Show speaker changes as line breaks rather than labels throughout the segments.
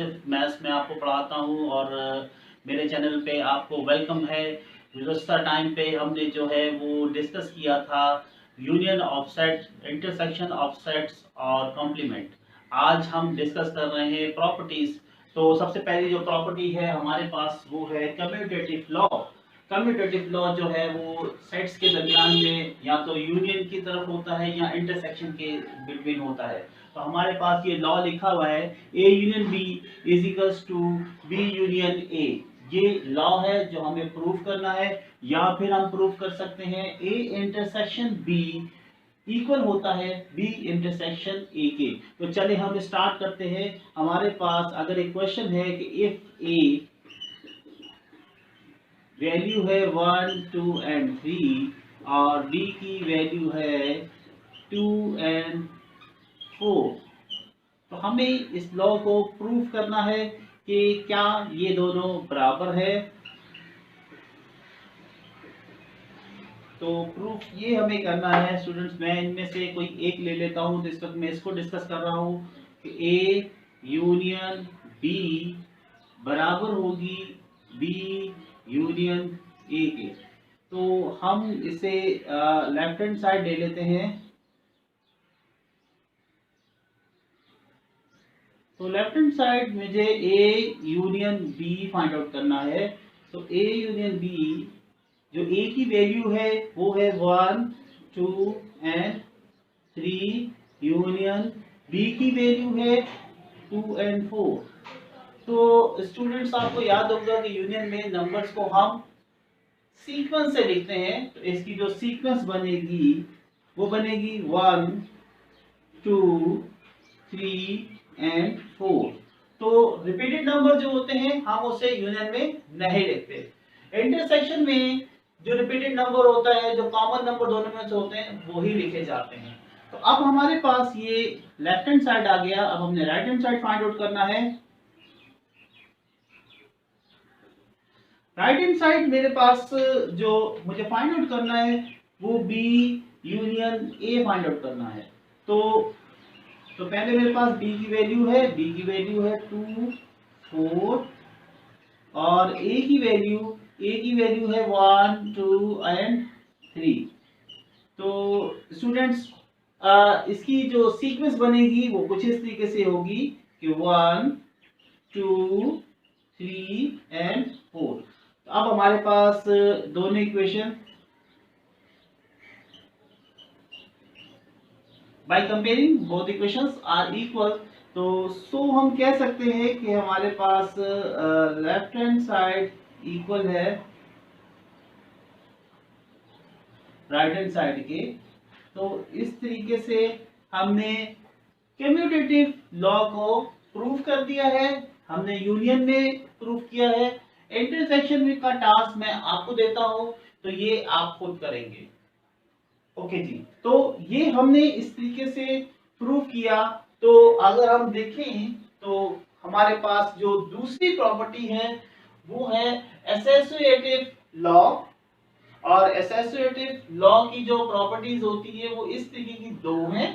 सिर्फ मैथ्स में आपको पढ़ाता हूँ और मेरे चैनल पे आपको वेलकम है। गुज़श्ता टाइम पे हमने जो है वो डिस्कस किया था union of set, intersection of sets और कॉम्प्लीमेंट। आज हम डिस्कस कर रहे हैं प्रॉपर्टीज। तो सबसे पहली जो प्रॉपर्टी है हमारे पास वो है कम्यूटेटिव लॉ। कम्यूटेटिव लॉ जो है वो सेट्स के दरमियान में या तो यूनियन की तरफ होता है या इंटरसेक्शन के बिटवीन होता है। तो हमारे पास ये लॉ लिखा हुआ है A union B is equals to B union A. ये लॉ है जो हमें प्रूव करना है, या फिर हम प्रूव कर सकते हैं ए इंटरसेक्शन बी इक्वल होता है बी इंटरसेक्शन ए के। तो चले हम स्टार्ट करते हैं। हमारे पास अगर एक क्वेश्चन है कि इफ ए वैल्यू है 1, 2 एंड 3 और बी की वैल्यू है 2 एंड 4, तो हमें इस लॉ को प्रूफ करना है कि क्या ये दोनों बराबर है। तो प्रूफ ये हमें करना है स्टूडेंट्स। मैं इनमें से कोई एक ले लेता हूँ। तो इस वक्त मैं इसको डिस्कस कर रहा हूँ कि ए यूनियन बी बराबर होगी बी यूनियन ए के। तो हम इसे लेफ्ट हैंड साइड ले लेते हैं। तो लेफ्ट हैंड साइड मुझे A union B find out करना है। तो ए यूनियन बी जो ए की वैल्यू है वो है 1, 2 एंड 3 यूनियन बी की वैल्यू है 2 एंड 4। तो स्टूडेंट्स आपको याद होगा कि यूनियन में नंबर्स को हम सीक्वेंस से लिखते हैं। तो इसकी जो सीक्वेंस बनेगी वो बनेगी 1, 2, 3 एंड 4। तो रिपीटेड नंबर जो होते हैं हम उसे यूनियन में नहीं लिखते। इंटरसेक्शन में जो रिपीटेड नंबर होता है, जो कॉमन नंबर दोनों में से होते हैं, वो ही लिखे जाते हैं। तो अब हमारे पास ये लेफ्ट हैंड साइड आ गया। अब हमने right hand side find out करना है। राइट हैंड साइड मेरे पास जो मुझे फाइंड आउट करना है वो B union A find out करना है। तो पहले मेरे पास b की वैल्यू है, b की वैल्यू है 2, 4 और a की वैल्यू है 1, 2 एंड 3। तो स्टूडेंट्स इसकी जो सीक्वेंस बनेगी वो कुछ इस तरीके से होगी कि 1, 2, 3 एंड 4। तो अब हमारे पास दोनों equation by comparing both equations are equal। तो हम कह सकते हैं कि हमारे पास लेफ्ट हैंड साइड इक्वल है राइट हैंड साइड के। तो इस तरीके से हमने कम्यूटेटिव लॉ को प्रूव कर दिया है। हमने यूनियन में प्रूव किया है। इंटरसेक्शन में का टास्क मैं आपको देता हूं, तो ये आप खुद करेंगे। ओके जी, तो ये हमने इस तरीके से प्रूव किया। तो अगर हम देखें तो हमारे पास जो दूसरी प्रॉपर्टी है वो है एसोसिएटिव लॉ। और एसोसिएटिव लॉ की जो प्रॉपर्टीज होती है वो इस तरीके की दो हैं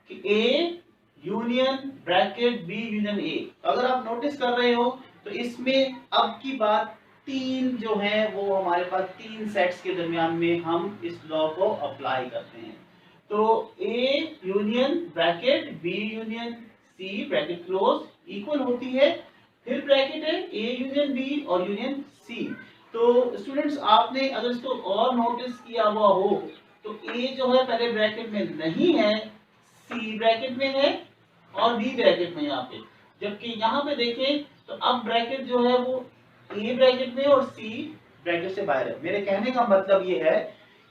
कि A union bracket B union A. अगर आप नोटिस कर रहे हो तो इसमें अब की बात 3 जो है वो हमारे पास 3 सेट्स के दरमियान में हम इस लॉ को अप्लाई करते हैं। तो A union bracket B union C bracket close equal होती है, फिर ब्रैकेट है ए यूनियन बी और यूनियन सी। तो स्टूडेंट्स आपने अगर इसको और नोटिस किया हुआ हो तो ए जो है पहले ब्रैकेट में नहीं है, सी ब्रैकेट में है और बी ब्रैकेट में यहाँ पे। जबकि यहाँ पे देखें तो अब ब्रैकेट जो है वो ए ब्रैकेट में और सी ब्रैकेट से बाहर है। मेरे कहने का मतलब ये है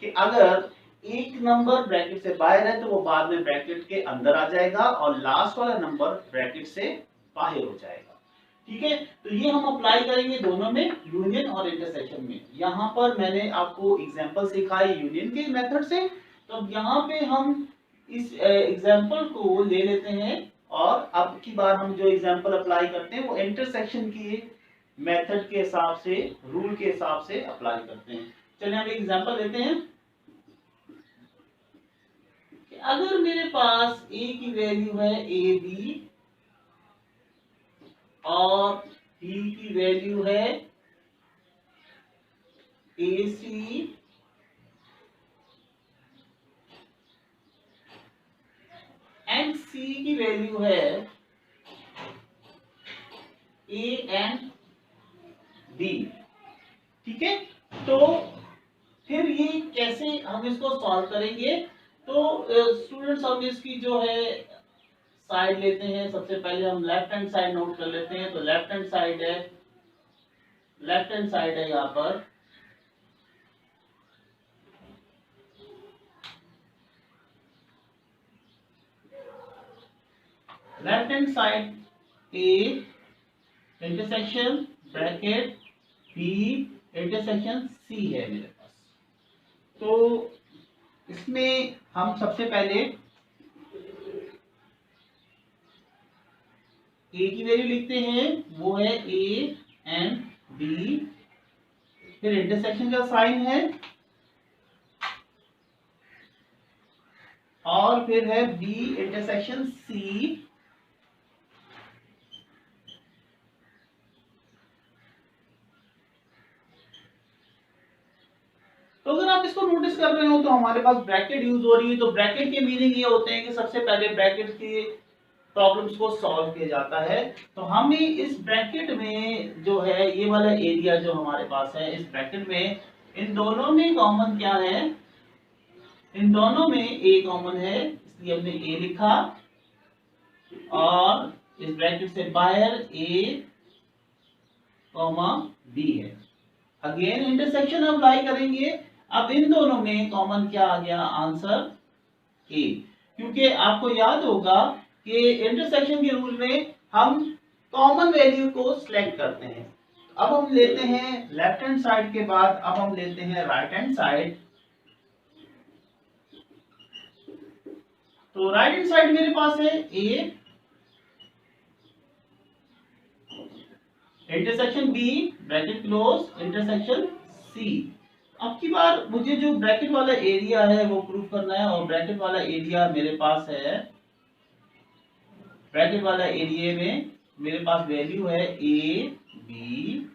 कि अगर एक नंबर ब्रैकेट से बाहर है तो वो बाद में ब्रैकेट के अंदर आ जाएगा और लास्ट वाला नंबर ब्रैकेट से बाहर हो जाएगा। ठीक है, तो ये हम अप्लाई करेंगे दोनों में, यूनियन और इंटरसेक्शन में। यहाँ पर मैंने आपको एग्जांपल सिखाई यूनियन के मेथड से। तो यहाँ पे हम इस एग्जांपल को ले लेते हैं और अब की बार हम जो एग्जांपल अप्लाई करते हैं वो इंटरसेक्शन की मेथड के हिसाब से, रूल के हिसाब से अप्लाई करते हैं। चलिए हम एग्जांपल लेते हैं कि अगर मेरे पास a की वैल्यू है a b और B की वैल्यू है AC एंड C की वैल्यू है A एंड B। ठीक है, तो फिर ये कैसे हम इसको सॉल्व करेंगे? तो स्टूडेंट्स हम इसकी जो है साइड लेते हैं। सबसे पहले हम लेफ्ट हैंड साइड नोट कर लेते हैं। तो लेफ्ट हैंड साइड है यहाँ पर left hand side A intersection bracket B intersection C है मेरे पास। तो इसमें हम सबसे पहले A की वैल्यू लिखते हैं, वो है A एंड B, फिर इंटरसेक्शन का साइन है और फिर है B इंटरसेक्शन C। तो अगर आप इसको नोटिस कर रहे हो तो हमारे पास ब्रैकेट यूज हो रही है। तो ब्रैकेट के मीनिंग ये होते हैं कि सबसे पहले ब्रैकेट की प्रॉब्लम्स को सॉल्व किया जाता है। तो हमें इस ब्रैकेट में जो है ये वाला एरिया जो हमारे पास है, इस ब्रैकेट में इन दोनों में कॉमन क्या है? इन दोनों में ए कॉमन है, इसलिए हमने ए लिखा और इस ब्रैकेट से बाहर ए कॉमा बी है। अगेन इंटरसेक्शन अप्लाई करेंगे। अब इन दोनों में कॉमन क्या आ गया? आंसर ए, क्योंकि आपको याद होगा कि इंटरसेक्शन के रूल में हम कॉमन वैल्यू को सिलेक्ट करते हैं। अब हम लेते हैं लेफ्ट हैंड साइड के बाद अब हम लेते हैं राइट हैंड साइड। तो राइट हैंड साइड मेरे पास है A intersection B bracket close intersection C. अब की बार मुझे जो ब्रैकेट वाला एरिया है वो प्रूव करना है और ब्रैकेट वाला एरिया मेरे पास है, ब्रैकेट वाला एरिया में मेरे पास वैल्यू है ए बी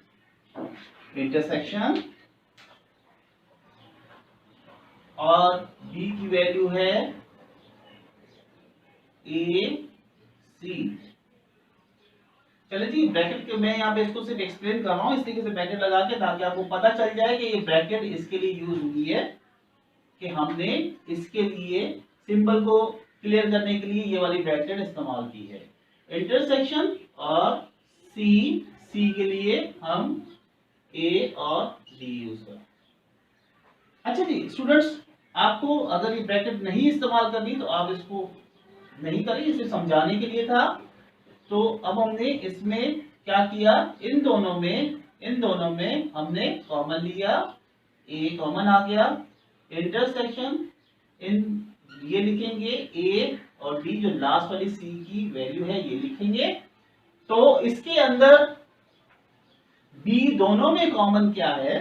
इंटरसेक्शन और बी की वैल्यू है ए सी। चलो जी, ब्रैकेट के मैं यहाँ पे इसको सिर्फ एक्सप्लेन कर रहा हूँ इस तरीके से ब्रैकेट लगा के, ताकि आपको पता चल जाए कि ये ब्रैकेट इसके लिए यूज हुई है कि हमने इसके लिए सिंबल को क्लियर करने के लिए ये वाली ब्रैकेट इस्तेमाल की है। इंटरसेक्शन और सी के लिए हम ए और डी यूज करें। अच्छा जी स्टूडेंट्स, आपको अगर ये ब्रैकेट नहीं इस्तेमाल करनी तो आप इसको नहीं करें, इसे समझाने के लिए था। तो अब हमने इसमें क्या किया? इन दोनों में हमने कॉमन लिया, ए कॉमन आ गया। इंटरसेक्शन इन ये लिखेंगे ए और डी, जो लास्ट वाली सी की वैल्यू है ये लिखेंगे। तो इसके अंदर बी दोनों में कॉमन क्या है?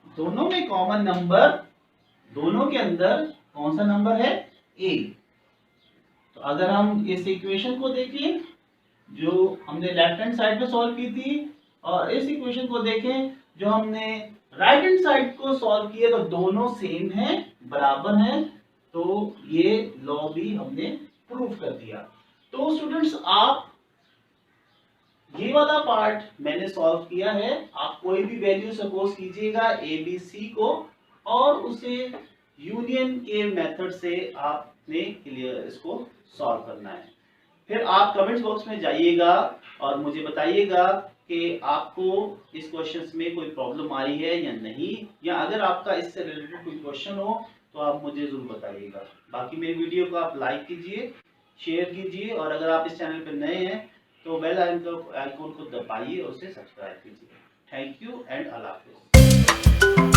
दोनों में कॉमन नंबर, दोनों के अंदर कौन सा नंबर है? ए। तो अगर हम इस इक्वेशन को देखें जो हमने लेफ्ट हैंड साइड पे सॉल्व की थी और इस इक्वेशन को देखें जो हमने राइट हैंड साइड को सॉल्व किया, तो दोनों सेम हैं, बराबर हैं। तो ये लॉ भी हमने प्रूफ कर दिया। तो स्टूडेंट्स, आप ये वाला पार्ट मैंने सॉल्व किया है। आप कोई भी वैल्यू सपोज कीजिएगा ए बी सी को और उसे यूनियन के मेथड से आपने क्लियर इसको सॉल्व करना है। फिर आप कमेंट्स बॉक्स में जाइएगा और मुझे बताइएगा कि आपको इस क्वेश्चंस में कोई प्रॉब्लम आई है या नहीं, या अगर आपका इससे रिलेटेड कोई क्वेश्चन हो तो आप मुझे जरूर बताइएगा। बाकी मेरी वीडियो को आप लाइक कीजिए, शेयर कीजिए और अगर आप इस चैनल पर नए हैं तो बेल आइकन को दबाइए और उसे सब्सक्राइब कीजिए। थैंक यू एंड अल्लाह हाफिज़।